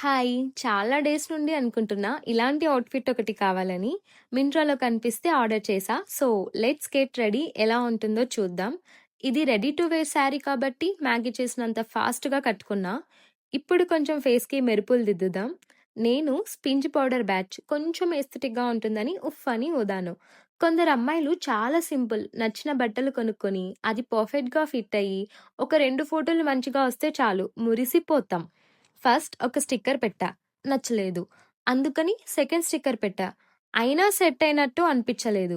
Hi! చాలా days నుండి అనుకుంటున్నా ఇలాంటి అవుట్‌ఫిట్ ఒకటి కావాలని. మింత్రాలో కనిపిస్తే ఆర్డర్ చేశా. సో, లెట్స్ గెట్ రెడీ ఎలా ఉంటుందో చూద్దాం. ఇది రెడీ టు వేర్ శారీ కాబట్టి మ్యాగీ చేసినంత ఫాస్ట్‌గా కట్టుకున్నా. ఇప్పుడు కొంచెం ఫేస్‌కి మెరుపులు దిద్దుదాం. నేను స్పింజ్ పౌడర్ బ్యాచ్ కొంచెం ఎస్థెటిక్‌గా ఉంటుందని ఉఫ్ అని ఊదాను. కొందరు అమ్మాయిలు చాలా సింపుల్ నచ్చిన బట్టలు కొనుక్కొని అది పర్ఫెక్ట్‌గా ఫిట్ అయ్యి ఒక 2 ఫోటోలు మంచిగా వస్తే చాలు మురిసిపోతాం. ఫస్ట్ ఒక స్టిక్కర్ పెట్టా. నచ్చలేదు. అందుకని సెకండ్ స్టిక్కర్ పెట్టా. అయినా సెట్ అయినట్టు అనిపిచ్చలేదు.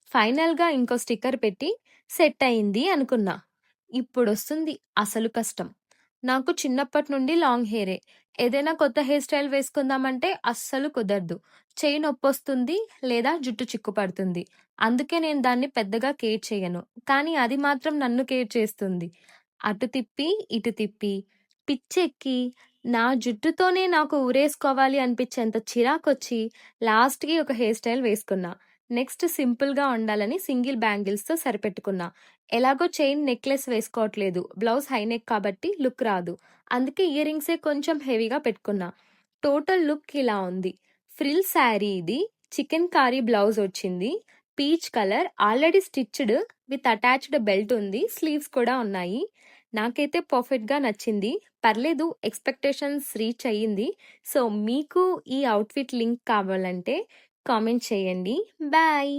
ఫైనల్‌గా ఇంకో స్టిక్కర్ పెట్టి సెట్ అయింది అనుకున్నా. ఇప్పుడొస్తుంది అసలు కష్టం. నాకు చిన్నప్పటి నుండి లాంగ్ హెయిరే. ఏదైనా కొత్త హెయిర్ స్టైల్ వేసుకుందామంటే అస్సలు కుదరదు. చెయ్యి నొప్పొస్తుంది లేదా జుట్టు చిక్కుపడుతుంది. అందుకే నేను దాన్ని పెద్దగా కేర్ చెయ్యను. కానీ అది మాత్రం నన్ను కేర్ చేస్తుంది. అటు తిప్పి, ఇటు తిప్పి, పిచ్చెక్కి నా జుట్టుతోనే నాకు ఊరేసుకోవాలి అనిపించేంత చిరాకొచ్చి లాస్ట్‌కి ఒక హెయిర్ స్టైల్ వేసుకున్నా. నెక్స్ట్ సింపుల్‌గా ఉండాలని సింగిల్ బ్యాంగిల్స్‌తో సరిపెట్టుకున్నా. ఎలాగో చైన్ నెక్లెస్ వేసుకోవట్లేదు. బ్లౌజ్ హై నెక్ కాబట్టి లుక్ రాదు. అందుకే ఇయర్ రింగ్సే కొంచెం హెవీగా పెట్టుకున్నా. టోటల్ లుక్ ఇలా ఉంది. ఫ్రిల్ శారీ ఇది. చికెన్ కారీ బ్లౌజ్ వచ్చింది. Peach colour already stitched with attached belt ఉంది. స్లీవ్స్ కూడా ఉన్నాయి. నాకైతే పర్ఫెక్ట్‌గా నచ్చింది. పర్లేదు ఎక్స్‌పెక్టేషన్స్ రీచ్ అయ్యింది. సో, మీకు ఈ అవుట్‌ఫిట్ లింక్ కావాలంటే కామెంట్ చేయండి. బాయ్.